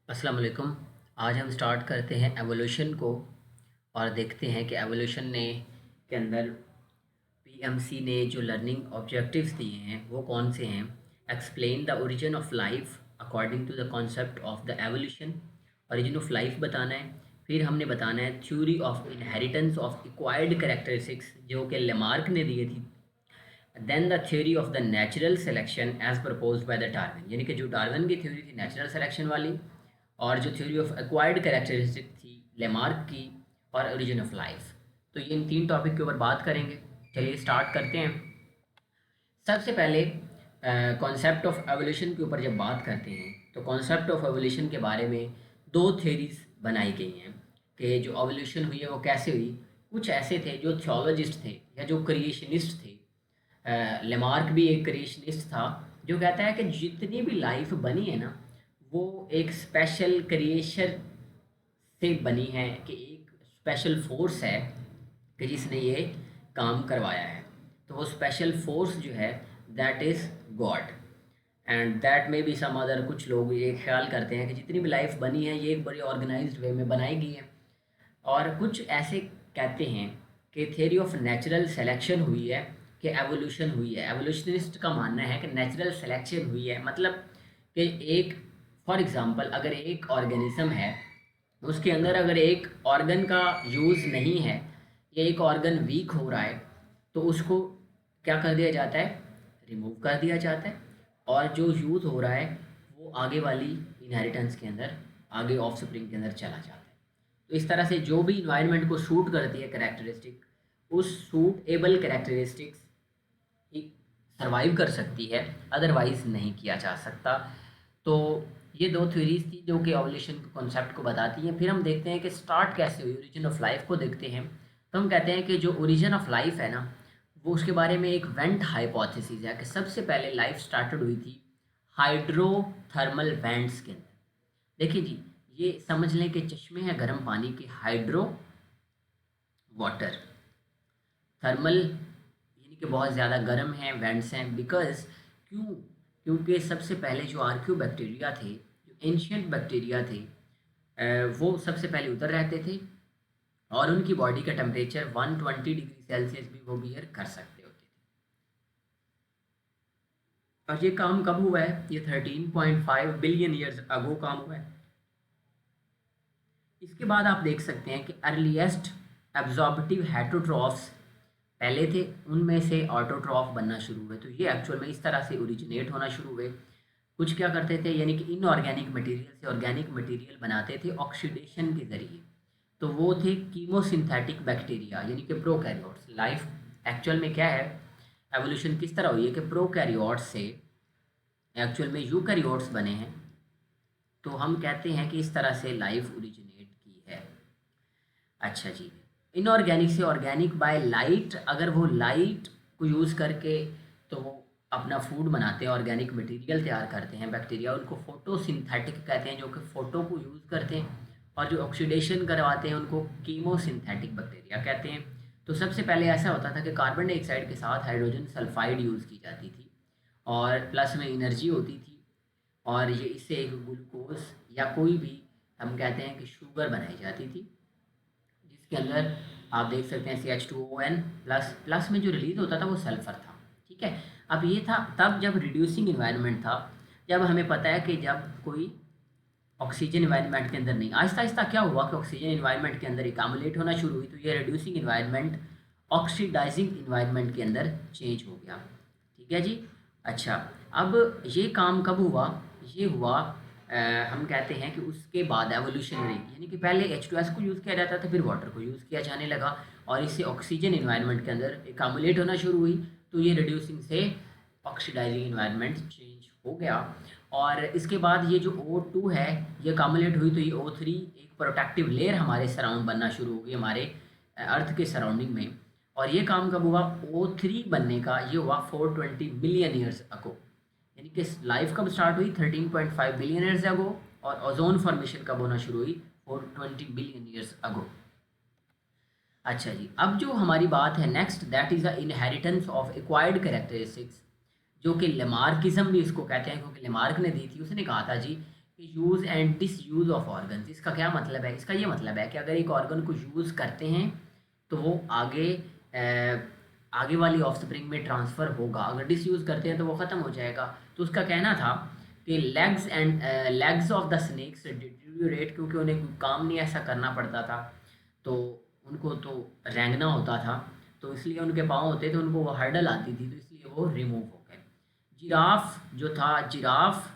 अस्सलाम वालेकुम। आज हम स्टार्ट करते हैं एवोल्यूशन को और देखते हैं कि एवोल्यूशन ने के अंदर पीएमसी ने जो लर्निंग ऑब्जेक्टिव्स दिए हैं वो कौन से हैं। Explain the origin of life according to the concept of the evolution. Origin of life बताना है। फिर हमने बताना है theory of inheritance of acquired characteristics जो कि लेमार्क ने दिए थी। Then the theory of the natural selection as propose by the Darwin, यानी कि जो डार्विन की थ्योरी थी नेचुरल सिलेक्शन वाली, और जो थ्योरी ऑफ एक्वायर्ड कैरेक्टरिस्टिक थी लेमार्क की, और ओरिजिन ऑफ लाइफ। तो ये इन तीन टॉपिक के ऊपर बात करेंगे। चलिए स्टार्ट करते हैं। सबसे पहले कॉन्सेप्ट ऑफ एवोल्यूशन के ऊपर जब बात करते हैं तो कॉन्सेप्ट ऑफ एवोल्यूशन के बारे में दो थ्योरीज बनाई गई हैं कि जो एवोल्यूशन हुई है वो कैसे हुई। कुछ ऐसे थे जो थियोलॉजिस्ट थे या जो क्रिएशनिस्ट थे। लेमार्क भी एक क्रिएशनिस्ट था जो कहता है कि जितनी भी लाइफ बनी है ना वो एक स्पेशल क्रिएशन से बनी है, कि एक स्पेशल फोर्स है कि जिसने ये काम करवाया है। तो वो स्पेशल फोर्स जो है that is God. And that में भी सम अदर, कुछ लोग ये ख्याल करते हैं कि जितनी भी लाइफ बनी है ये एक बड़ी ऑर्गेनाइज्ड वे में बनाई गई है। और कुछ ऐसे कहते हैं कि थ्योरी ऑफ नेचुरल सिलेक्शन हुई है, कि एवोल्यूशन हुई है। एवोल्यूशनिस्ट का मानना है कि नेचुरल सिलेक्शन हुई है, मतलब कि एक, फॉर एग्जांपल अगर एक ऑर्गेनिज्म है उसके अंदर अगर एक ऑर्गन का यूज़ नहीं है या एक ऑर्गन वीक हो रहा है तो उसको क्या कर दिया जाता है, रिमूव कर दिया जाता है, और जो यूज़ हो रहा है वो आगे वाली इनहेरिटेंस के अंदर, आगे ऑफ स्प्रिंग के अंदर चला जाता है। तो इस तरह से जो भी इन्वायरमेंट को सूट करती है कैरेक्टरिस्टिक, उस सूटेबल कैरेक्टरिस्टिक्स ही सर्वाइव कर सकती है, अदरवाइज नहीं किया जा सकता। तो ये दो थ्योरीज थी जो कि ओवल्यूशन के कॉन्सेप्ट को बताती हैं। फिर हम देखते हैं कि स्टार्ट कैसे हुई, ओरिजिन ऑफ लाइफ को देखते हैं। तो हम कहते हैं कि जो ओरिजिन ऑफ लाइफ है ना वो, उसके बारे में एक वेंट हाइपोथेसिस है कि सबसे पहले लाइफ स्टार्टेड हुई थी हाइड्रोथर्मल वेंट्स के अंदर। देखिए जी, ये समझ लें कि चश्मे हैं गर्म पानी के, हाइड्रो वाटर, थर्मल यानी कि बहुत ज़्यादा गर्म हैं, वेंट्स हैं। बिकॉज क्यों, क्योंकि सबसे पहले जो आर्क्यू बैक्टीरिया थे, जो एंशियंट बैक्टीरिया थे, वो सबसे पहले उधर रहते थे और उनकी बॉडी का टेम्परेचर 120 डिग्री सेल्सियस भी वो बियर कर सकते होते थे। और ये काम कब हुआ है, ये 13.5 बिलियन ईयर्स अगो काम हुआ है। इसके बाद आप देख सकते हैं कि अर्लीस्ट एब्जॉर्बटिव हेटरोट्रॉफ्स पहले थे, उनमें से ऑटोट्रॉफ बनना शुरू हुए। तो ये एक्चुअल में इस तरह से ओरिजिनेट होना शुरू हुए। कुछ क्या करते थे, यानी कि इनऑर्गेनिक मटेरियल से ऑर्गेनिक मटेरियल बनाते थे ऑक्सीडेशन के ज़रिए। तो वो थे कीमोसिंथेटिक बैक्टीरिया, यानी कि प्रोकैरियोट्स। लाइफ एक्चुअल में क्या है, एवोल्यूशन किस तरह हुई है कि प्रोकैरियोट्स से एक्चुअल में यूकैरियोट्स बने हैं। तो हम कहते हैं कि इस तरह से लाइफ ओरिजिनेट की है। अच्छा जी, इनऑर्गेनिक से ऑर्गेनिक बाय लाइट, अगर वो लाइट को यूज़ करके तो वो अपना फूड बनाते हैं, ऑर्गेनिक मटेरियल तैयार करते हैं बैक्टीरिया, उनको फोटोसिंथेटिक कहते हैं, जो कि फ़ोटो को यूज़ करते हैं। और जो ऑक्सीडेशन करवाते हैं उनको कीमोसिंथेटिक बैक्टीरिया कहते हैं। तो सबसे पहले ऐसा होता था कि कार्बन डाइऑक्साइड के साथ हाइड्रोजन सल्फाइड यूज़ की जाती थी और प्लस में एनर्जी होती थी, और ये इससे एक ग्लूकोज या कोई भी, हम कहते हैं कि शुगर बनाई जाती थी, जिसके अंदर आप देख सकते हैं CH2ON प्लस, प्लस में जो रिलीज होता था वो सल्फर था। ठीक है, अब ये था तब जब रिड्यूसिंग इन्वायरमेंट था, जब हमें पता है कि जब कोई ऑक्सीजन इन्वायरमेंट के अंदर नहीं, आहिस्ता आहिस्ता क्या हुआ कि ऑक्सीजन इन्वायरमेंट के अंदर इकामुलेट होना शुरू हुई, तो ये रिड्यूसिंग इन्वायरमेंट ऑक्सीडाइजिंग इन्वायरमेंट के अंदर चेंज हो गया। ठीक है जी। अच्छा, अब ये काम कब हुआ, ये हुआ हम कहते हैं कि उसके बाद एवोल्यूशनरी, यानी कि पहले H2S को यूज़ किया जाता था, फिर वाटर को यूज़ किया जाने लगा और इससे ऑक्सीजन इन्वायरमेंट के अंदर एकामुलेट होना शुरू हुई। तो ये रिड्यूसिंग से ऑक्सीडाइजिंग इन्वायरमेंट चेंज हो गया। और इसके बाद ये जो O2 है ये कामुलेट हुई, तो ये O3 एक प्रोटेक्टिव लेयर हमारे सराउंड बनना शुरू हो गई, हमारे अर्थ के सराउंडिंग में। और ये काम कब हुआ, O3 बनने का ये हुआ 420 मिलियन ईयर्स अगो। यानी कि लाइफ कब स्टार्ट हुई, 13.5 बिलियन ईयर्स अगो, और ओजोन फॉर्मेशन कब होना शुरू हुई, 420 बिलियन ईयर्स अगो। अच्छा जी, अब जो हमारी बात है next, that is the inheritance of acquired characteristics, जो कि लेमार्किज्म भी इसको कहते हैं, क्योंकि लेमार्क ने दी थी। उसने कहा था जी कि use and disuse of organs. इसका क्या मतलब है? इसका ये मतलब है कि अगर एक ऑर्गन को यूज़ करते हैं तो वो आगे वाली ऑफस्प्रिंग में ट्रांसफ़र होगा, अगर डिस यूज़ करते हैं तो वो ख़त्म हो जाएगा। तो उसका कहना था कि legs of the snakes deteriorate, क्योंकि उन्हें कोई काम नहीं ऐसा करना पड़ता था, तो उनको तो रेंगना होता था, तो इसलिए उनके पाँव होते थे, उनको वो हर्डल आती थी, तो इसलिए वो रिमूव हो गए। जिराफ जो था, जिराफ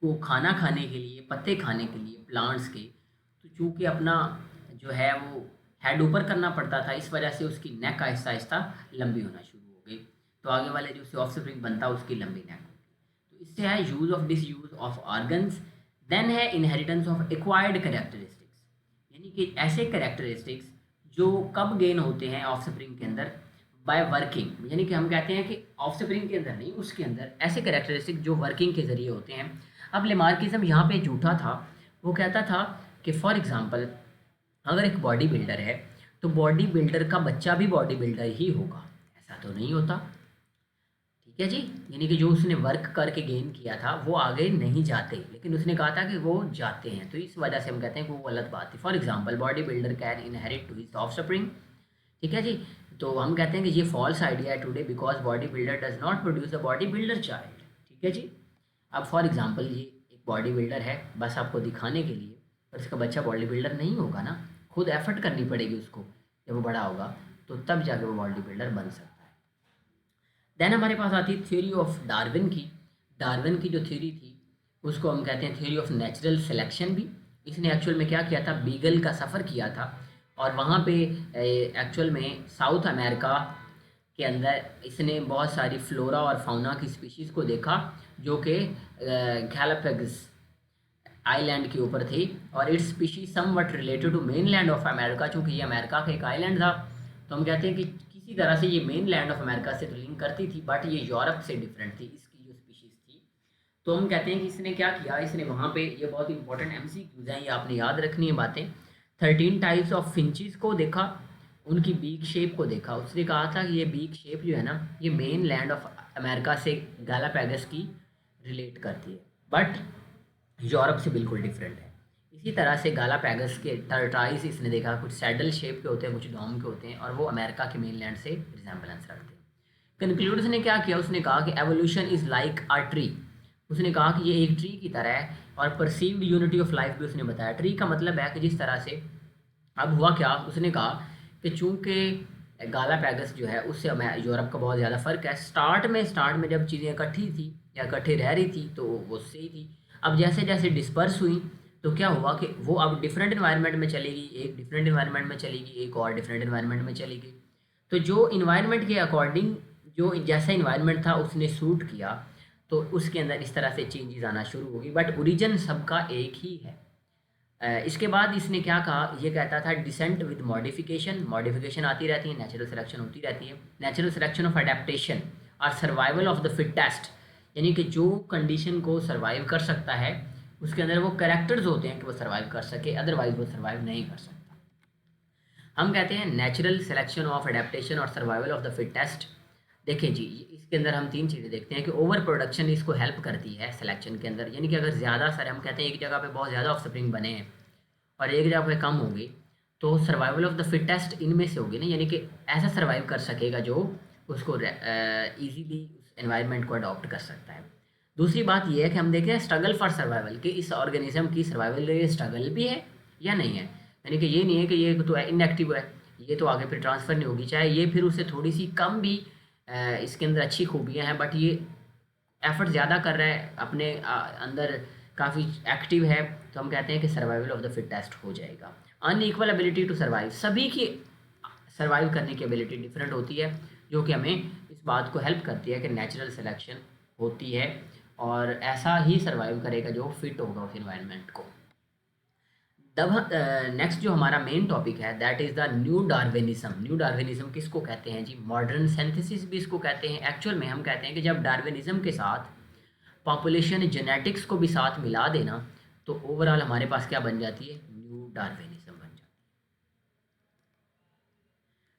को खाना खाने के लिए, पत्ते खाने के लिए प्लांट्स के, तो चूँकि अपना जो है वो हेड ऊपर करना पड़ता था, इस वजह से उसकी नेक आहिस्ता आहिस्ता लंबी होना शुरू हो गई। तो आगे वाले जो उससे ऑफस्प्रिंग बनता उसकी लंबी नेक होगी। तो इससे है use of disuse of organs. Then है इनहेरिटेंस ऑफ एक्वायर्ड कैरेक्टरिस्टिक्स, यानी कि ऐसे कैरेक्टरिस्टिक्स जो कब गेन होते हैं ऑफस्प्रिंग के अंदर, बाय वर्किंग, यानी कि हम कहते हैं कि ऑफस्प्रिंग के अंदर नहीं, उसके अंदर ऐसे कैरेक्टरिस्टिक जो वर्किंग के ज़रिए होते हैं। अब लेमार्किज्म यहाँ पे झूठा था। वो कहता था कि फॉर एग्जांपल अगर एक बॉडी बिल्डर है तो बॉडी बिल्डर का बच्चा भी बॉडी बिल्डर ही होगा, ऐसा तो नहीं होता। ठीक है जी, यानी कि जो उसने वर्क करके गेन किया था वो आगे नहीं जाते, लेकिन उसने कहा था कि वो जाते हैं, तो इस वजह से हम कहते हैं कि वो गलत बात थी। For example body builder can inherit to his offspring. ठीक है जी, तो हम कहते हैं कि ये फॉल्स आइडिया है today, because body builder does not produce a body builder child. ठीक है जी। अब फॉर एग्जांपल ये एक बॉडी बिल्डर है बस आपको दिखाने के लिए, पर इसका बच्चा बॉडी बिल्डर नहीं होगा ना, खुद एफर्ट करनी पड़ेगी उसको, जब वो बड़ा होगा तो तब जाके वो बॉडी बिल्डर बन सकता है। देन हमारे पास आती है थ्योरी ऑफ डार्विन की। डार्विन की जो थ्योरी थी उसको हम कहते हैं थ्योरी ऑफ नेचुरल सिलेक्शन भी। इसने एक्चुअल में क्या किया था, बीगल का सफ़र किया था, और वहाँ पे एक्चुअल में साउथ अमेरिका के अंदर इसने बहुत सारी फ्लोरा और फाउना की स्पीशीज़ को देखा जो कि गैलापागोस आइलैंड के ऊपर थी, और it's species somewhat related to mainland of America. चूँकि ये अमेरिका का एक आइलैंड था, तो हम कहते हैं कि किसी तरह से ये मेन लैंड ऑफ अमेरिका से तो लिंक करती थी, बट ये यूरोप से डिफरेंट थी इसकी जो स्पीशीज़ थी। तो हम कहते हैं कि इसने क्या किया, इसने वहाँ पे, ये बहुत इंपॉर्टेंट MCQs हैं, ये आपने याद रखनी है बातें। 13 टाइप्स ऑफ फिंचेस को देखा, उनकी बीक शेप को देखा। उसने कहा था कि ये बीक शेप जो है ना, ये मेन लैंड ऑफ अमेरिका से गैलापागोस की रिलेट करती है, बट यूरोप से बिल्कुल डिफरेंट है। इसी तरह से गैलापागोस के टर्टाइज इसने देखा, कुछ सैडल शेप के होते हैं, कुछ डोम के होते हैं, और वो अमेरिका के मेनलैंड से रिजेंबलेंस रखते हैं। कंक्लूड उसने क्या किया, उसने कहा कि evolution is like a tree. उसने कहा कि ये एक ट्री की तरह है, और परसीव्ड यूनिटी ऑफ लाइफ भी उसने बताया। ट्री का मतलब है कि जिस तरह से, अब हुआ क्या, उसने कहा कि चूंकि गैलापागोस जो है उससे हमें यूरोप का बहुत ज़्यादा फ़र्क है। स्टार्ट में जब चीज़ें इकट्ठी थी या इकट्ठे रह रही थी तो वो सही थी। अब जैसे जैसे डिस्पर्स हुई तो क्या हुआ कि वो अब डिफरेंट इन्वायरमेंट में चलेगी, एक डिफरेंट इन्वायरमेंट में चलेगी, एक और डिफरेंट इन्वायरमेंट में चलेगी। तो जो इन्वायरमेंट के अकॉर्डिंग, जो जैसा इन्वायरमेंट था उसने सूट किया, तो उसके अंदर इस तरह से चेंजेस आना शुरू होगी, बट ओरिजिन सबका एक ही है। इसके बाद इसने क्या कहा, ये कहता था डिसेंट विद मॉडिफिकेशन। मॉडिफिकेशन आती रहती है, नेचुरल सिलेक्शन होती रहती है। नेचुरल सिलेक्शन ऑफ अडेप्टेशन और सर्वाइवल ऑफ द फिटेस्ट, यानी कि जो कंडीशन को सर्वाइव कर सकता है उसके अंदर वो कैरेक्टर्स होते हैं कि वो सर्वाइव कर सके, अदरवाइज वो सर्वाइव नहीं कर सकता। हम कहते हैं नेचुरल सिलेक्शन ऑफ अडेप्टेशन और सर्वाइवल ऑफ द फिटेस्ट। देखिए जी, इसके अंदर हम तीन चीज़ें देखते हैं कि ओवर प्रोडक्शन इसको हेल्प करती है सिलेक्शन के अंदर, यानी कि अगर ज़्यादा सारे, हम कहते हैं एक जगह पे बहुत ज़्यादा ऑफस्प्रिंग बने हैं और एक जगह पे कम होगी, तो सर्वाइवल ऑफ द फिटेस्ट इनमें से होगी ना, यानी कि ऐसा सर्वाइव कर सकेगा जो उसको ईजीली उस एनवायरनमेंट को अडॉप्ट कर सकता है। दूसरी बात यह है कि हम देखें स्ट्रगल फॉर सर्वाइवल, कि इस ऑर्गेनिज्म की सर्वाइवल के लिए स्ट्रगल भी है या नहीं है, यानी कि ये नहीं है कि ये तो इनएक्टिव है, ये तो आगे फिर ट्रांसफ़र नहीं होगी, चाहे ये फिर उससे थोड़ी सी कम भी इसके अंदर अच्छी खूबियाँ हैं, बट ये एफर्ट ज़्यादा कर रहा है, अपने अंदर काफ़ी एक्टिव है, तो हम कहते हैं कि सर्वाइवल ऑफ द फिटेस्ट हो जाएगा। अनइक्वल एबिलिटी टू सर्वाइव, सभी की सर्वाइव करने की एबिलिटी डिफरेंट होती है, जो कि हमें इस बात को हेल्प करती है कि नेचुरल सिलेक्शन होती है, और ऐसा ही सर्वाइव करेगा जो फिट होगा उस इन्वायरमेंट को। तब नेक्स्ट जो हमारा मेन टॉपिक है that is the new Darwinism. New Darwinism किसको कहते हैं जी, मॉडर्न सिंथेसिस भी इसको कहते हैं। एक्चुअल में हम कहते हैं कि जब डार्विनिज्म के साथ पॉपुलेशन जेनेटिक्स को भी साथ मिला देना, तो ओवरऑल हमारे पास क्या बन जाती है, न्यू डार्विनिज्म बन जाती है।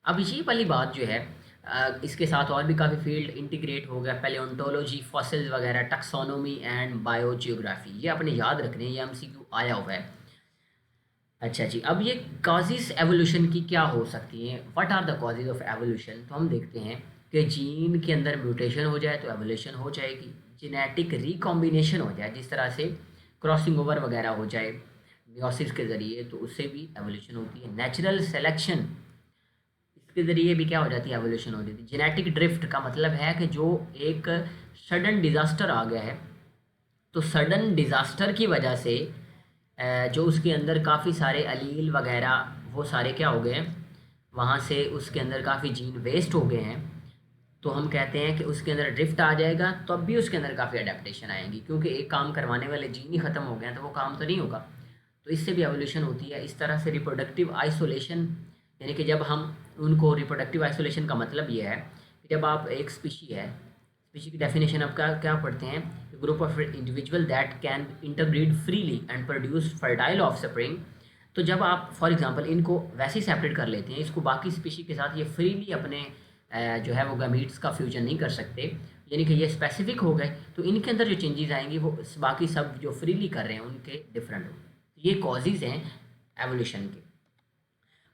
अब ये वाली बात जो है, इसके साथ और भी काफ़ी फील्ड इंटीग्रेट हो गया, पैलियोंटोलॉजी, फॉसिल्स वगैरह, टैक्सोनॉमी एंड बायोजियोग्राफी, ये आपने याद रखने हैं, ये एमसीक्यू आया हुआ है। अच्छा जी, अब ये कॉजेज़ एवोल्यूशन की क्या हो सकती हैं, what are the causes of evolution? तो हम देखते हैं कि जीन के अंदर म्यूटेशन हो जाए तो एवोल्यूशन हो जाएगी, जेनेटिक रिकॉम्बिनेशन हो जाए, जिस तरह से क्रॉसिंग ओवर वगैरह हो जाए मियोसिस के ज़रिए, तो उससे भी एवोल्यूशन होती है। नेचुरल सिलेक्शन, इसके ज़रिए भी क्या हो जाती है, एवोल्यूशन हो जाती है। जेनेटिक ड्रिफ्ट का मतलब है कि जो एक सडन डिज़ास्टर आ गया है, तो सडन डिज़ास्टर की वजह से जो उसके अंदर काफ़ी सारे अलील वगैरह वो सारे क्या हो गए हैं, वहाँ से उसके अंदर काफ़ी जीन वेस्ट हो गए हैं, तो हम कहते हैं कि उसके अंदर ड्रिफ्ट आ जाएगा, तो अब भी उसके अंदर काफ़ी अडेप्टेशन आएंगी, क्योंकि एक काम करवाने वाले जीन ही ख़त्म हो गए हैं तो वो काम तो नहीं होगा। तो इससे भी एवोल्यूशन होती है। इस तरह से रिप्रोडक्टिव आइसोलेशन, यानी कि जब हम उनको, रिप्रोडक्टिव आइसोलेशन का मतलब ये है कि जब आप एक स्पीशी है, स्पीशी की डेफिनेशन आप क्या क्या पढ़ते हैं, group of individual that can interbreed freely and produce fertile offspring. तो जब आप फॉर एग्जांपल इनको वैसे ही सेपरेट कर लेते हैं, इसको बाकी स्पीशी के साथ ये फ्रीली अपने जो है वो गमीट्स का फ्यूजन नहीं कर सकते, यानी कि ये स्पेसिफिक हो गए, तो इनके अंदर जो चेंजेस आएंगी वो बाकी सब जो फ्रीली कर रहे हैं उनके डिफरेंट होंगे। ये कॉजेज़ हैं एवोल्यूशन के।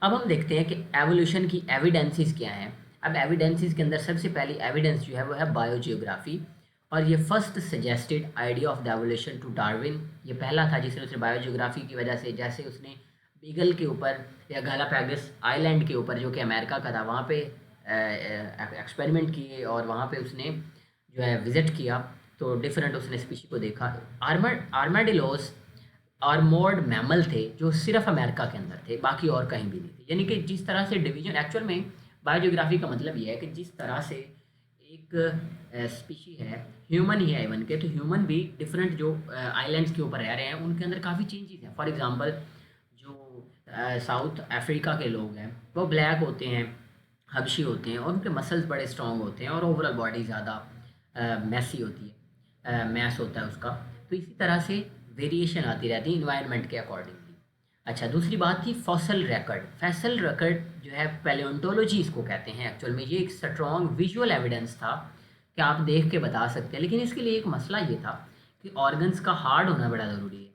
अब हम देखते हैं कि एवोल्यूशन की एविडेंसेस क्या हैं। अब एविडेंसेस के अंदर सबसे पहली एविडेंस जो है वो है बायोजियोग्राफी, और ये first suggested idea of the evolution to Darwin. ये पहला था जिसने उसने बायोजियोग्राफी की वजह से, जैसे उसने बीगल के ऊपर या गालापैगस आइलैंड के ऊपर जो कि अमेरिका का था, वहाँ पे एक्सपेरिमेंट किए और वहाँ पे उसने जो है विज़िट किया, तो डिफरेंट उसने स्पीशी को देखा। आर्माडिलोस आर्मोर्ड मैमल थे जो सिर्फ अमेरिका के अंदर थे, बाकी और कहीं भी नहीं थे। यानी कि जिस तरह से डिवीजन, एक्चुअल में बायोजियोग्राफी का मतलब ये है कि जिस तरह से एक स्पीशी है, ह्यूमन ही है इवन के, तो ह्यूमन भी डिफरेंट जो आइलैंड्स के ऊपर रह रहे हैं उनके अंदर काफ़ी चेंजेस हैं। फॉर एग्जांपल जो साउथ अफ्रीका के लोग हैं वो ब्लैक होते हैं, हबशी होते हैं, और उनके मसल्स बड़े स्ट्रॉन्ग होते हैं और ओवरऑल बॉडी ज़्यादा मैसी होती है, मैस होता है उसका। तो इसी तरह से वेरिएशन आती रहती है इन्वायरमेंट के अकॉर्डिंगली। अच्छा, दूसरी बात थी फॉसल रिकॉर्ड। फॉसल रिकॉर्ड जो है पैलियोंटोलॉजी इसको कहते हैं। एक्चुअल में ये एक स्ट्रॉन्ग विजुअल एविडेंस था कि आप देख के बता सकते हैं, लेकिन इसके लिए एक मसला ये था कि ऑर्गन्स का हार्ड होना बड़ा ज़रूरी है।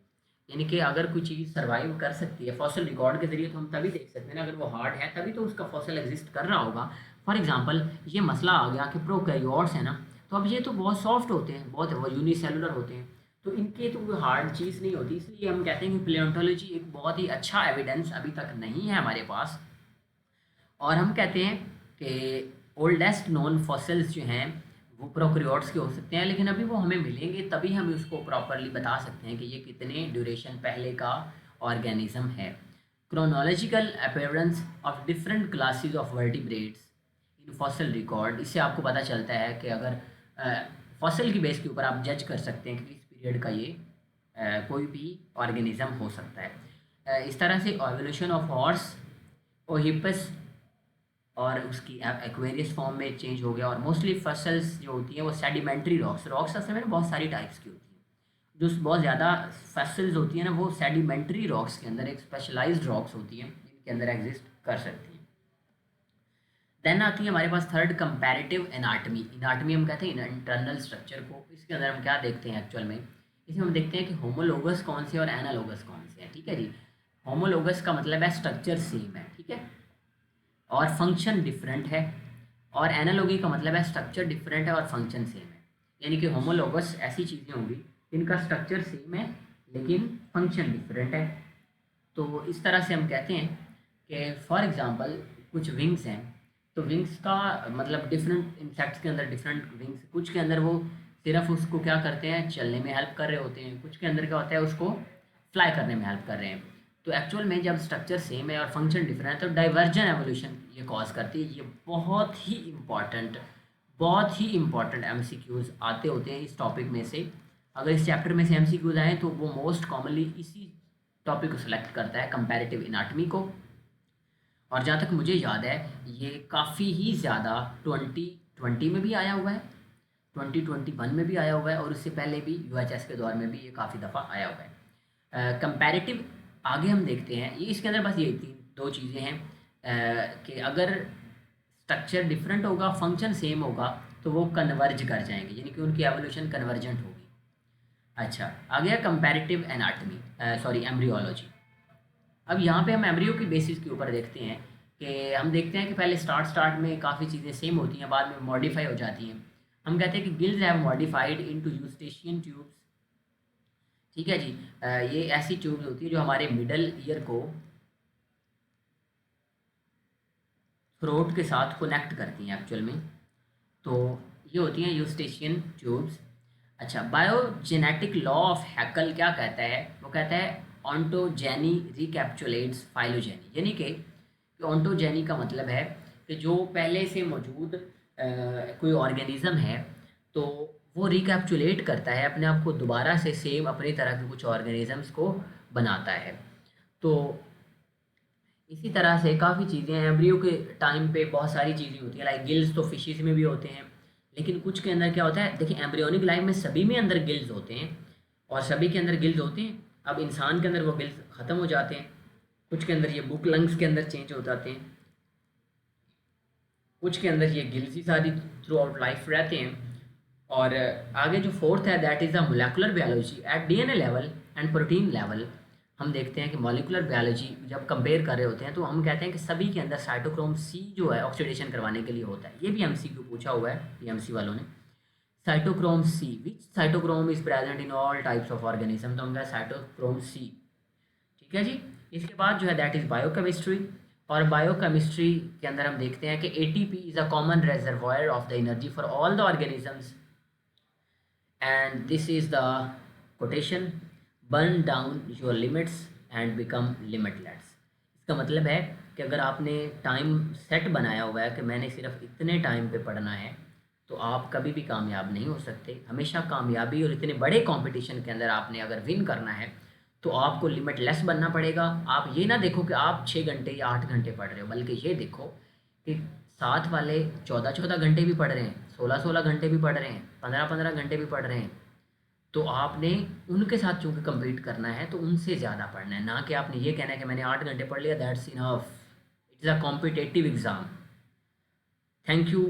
यानी कि अगर कोई चीज़ सर्वाइव कर सकती है फॉसल रिकॉर्ड के ज़रिए, तो हम तभी देख सकते हैं ना, अगर वो हार्ड है तभी तो उसका फॉसल एग्जिस्ट कर रहा होगा। फॉर एग्जांपल ये मसला आ गया कि प्रोकैरियोट्स है ना, तो अब ये तो बहुत सॉफ्ट होते हैं, बहुत यूनिसेलुलर होते हैं, तो इनके तो कोई हार्ड चीज़ नहीं होती, इसलिए हम कहते हैं कि प्लेओंटोलॉजी एक बहुत ही अच्छा एविडेंस अभी तक नहीं है हमारे पास। और हम कहते हैं कि ओल्डेस्ट नॉन फॉसिल्स जो हैं वो प्रोकैरियोट्स के हो सकते हैं, लेकिन अभी वो हमें मिलेंगे तभी हम उसको प्रॉपरली बता सकते हैं कि ये कितने ड्यूरेशन पहले का ऑर्गेनिज्म है। Chronological appearance of different classes of vertebrates in fossil record, इससे आपको पता चलता है कि अगर फॉसिल की बेस के ऊपर आप जज कर सकते हैं कि किस पीरियड का ये कोई भी ऑर्गेनिज्म हो सकता है। इस तरह से एवोल्यूशन ऑफ हॉर्स ओहिपस और उसकी एक्वेरियस फॉर्म में चेंज हो गया, और मोस्टली फसल्स जो होती हैं वो सेडिमेंट्री रॉक्स, रॉक्स असल में बहुत सारी टाइप्स की होती हैं, जो बहुत ज़्यादा फसल्स होती हैं ना वो सेडिमेंट्री रॉक्स के अंदर, एक स्पेशलाइज्ड रॉक्स होती हैं जिनके अंदर एग्जिस्ट कर सकती हैं। देन आती है हमारे पास थर्ड कंपैरेटिव एनाटमी। एनाटमी हम कहते हैं इंटरनल स्ट्रक्चर को। इसके अंदर हम क्या देखते हैं एक्चुअल में, इसमें हम देखते हैं कि होमोलोगस कौन से और एनालोगस कौन से हैं। ठीक है जी, होमोलोगस का मतलब है स्ट्रक्चर सेम है, ठीक है, और फंक्शन डिफरेंट है, और एनालॉगी का मतलब है स्ट्रक्चर डिफरेंट है और फंक्शन सेम है। यानी कि होमोलोगस ऐसी चीज़ें होंगी जिनका स्ट्रक्चर सेम है लेकिन फंक्शन डिफरेंट है। तो इस तरह से हम कहते हैं कि फॉर एग्जांपल कुछ विंग्स हैं, तो विंग्स का मतलब डिफरेंट इंसेक्ट्स के अंदर डिफरेंट विंग्स, कुछ के अंदर वो सिर्फ उसको क्या करते हैं, चलने में हेल्प कर रहे होते हैं, कुछ के अंदर क्या होता है उसको फ्लाई करने में हेल्प कर रहे हैं। तो एक्चुअल में जब स्ट्रक्चर सेम है और फंक्शन डिफरेंट है तो डाइवर्जन एवोल्यूशन ये कॉज करती है। ये बहुत ही इम्पॉर्टेंट एमसीक्यूज आते होते हैं इस टॉपिक में से। अगर इस चैप्टर में से एमसीक्यूज आए तो वो मोस्ट कॉमनली इसी टॉपिक को सिलेक्ट करता है, कंपैरेटिव एनाटमी को। और जहाँ तक मुझे याद है ये काफ़ी ही ज़्यादा 2020 में भी आया हुआ है, 2021 में भी आया हुआ है, और उससे पहले भी यूएचएस के दौर में भी ये काफ़ी दफ़ा आया हुआ है। कंपैरेटिव आगे हम देखते हैं, ये इसके अंदर बस ये तीन दो चीज़ें हैं कि अगर स्ट्रक्चर डिफरेंट होगा, फंक्शन सेम होगा, तो वो कन्वर्ज कर जाएंगे, यानी कि उनकी एवोल्यूशन कन्वर्जेंट होगी। अच्छा, आ गया कंपैरेटिव एनाटॉमी, सॉरी एम्ब्रियोलॉजी। अब यहाँ पे हम एम्ब्रियो की बेसिस के ऊपर देखते हैं कि हम देखते हैं कि पहले स्टार्ट में काफ़ी चीज़ें सेम होती हैं, बाद में मॉडिफाई हो जाती हैं। हम कहते हैं कि gills have modified into Eustachian tubes. ठीक है जी। ये ऐसी ट्यूब्स होती है जो हमारे मिडल ईयर को थ्रोट के साथ कनेक्ट करती हैं एक्चुअल में। तो ये होती हैं यूस्टेशियन ट्यूब्स। अच्छा, बायोजेनेटिक लॉ ऑफ हैकल क्या कहता है? वो कहता है ऑन्टोजेनी रिकैप्चुलेट्स फाइलोजेनी, यानी कि ऑन्टोजेनी का मतलब है कि जो पहले से मौजूद कोई ऑर्गेनिज्म है, तो वो रिकैप्चुलेट करता है अपने आप को, दोबारा से सेम अपनी तरह के कुछ ऑर्गेनिजम्स को बनाता है। तो इसी तरह से काफ़ी चीज़ें हैं एम्ब्रियो के टाइम पे, बहुत सारी चीज़ें होती हैं, लाइक गिल्स तो फिशेस में भी होते हैं, लेकिन कुछ के अंदर क्या होता है, देखिए एम्ब्रियोनिक लाइफ में सभी में अंदर गिल्स होते हैं, और सभी के अंदर गिल्स होते हैं। अब इंसान के अंदर वो गिल्स ख़त्म हो जाते हैं, कुछ के अंदर ये बुक लंग्स के अंदर चेंज हो जाते हैं, कुछ के अंदर ये गिल्स ही सारी थ्रू आउट लाइफ रहते हैं। और आगे जो फोर्थ है that is the molecular biology eight DNA level and protein level. हम देखते हैं कि मॉलिकुलर बायोलॉजी जब कंपेयर कर रहे होते हैं तो हम कहते हैं कि सभी के अंदर साइटोक्रोम सी जो है ऑक्सीडेशन करवाने के लिए होता है। ये भी एमसीक्यू पूछा हुआ है पीएमसी वालों ने। Cytochrome C, which cytochrome is present in all types of organism, तो हम कहा साइटोक्रोम सी। ठीक है जी। इसके बाद जो है दैट इज़ बायोकेमिस्ट्री। और बायोकेमिस्ट्री के अंदर हम देखते हैं कि ATP is a common reservoir of the energy for all the organisms, and this is the quotation, burn down your limits and become limitless। इसका मतलब है कि अगर आपने टाइम सेट बनाया हुआ है कि मैंने सिर्फ इतने टाइम पे पढ़ना है, तो आप कभी भी कामयाब नहीं हो सकते। हमेशा कामयाबी और इतने बड़े कंपटीशन के अंदर आपने अगर विन करना है तो आपको लिमिटलेस बनना पड़ेगा। आप ये ना देखो कि आप 6 घंटे या 8 घंटे पढ़ रहे हो, बल्कि ये देखो कि साथ वाले 14-14 घंटे भी पढ़ रहे हैं, 16-16 घंटे भी पढ़ रहे हैं, 15-15 घंटे भी पढ़ रहे हैं। तो आपने उनके साथ चूँकि compete करना है तो उनसे ज़्यादा पढ़ना है, ना कि आपने ये कहना है कि मैंने 8 घंटे पढ़ लिया that's enough. It's a competitive exam. Thank you.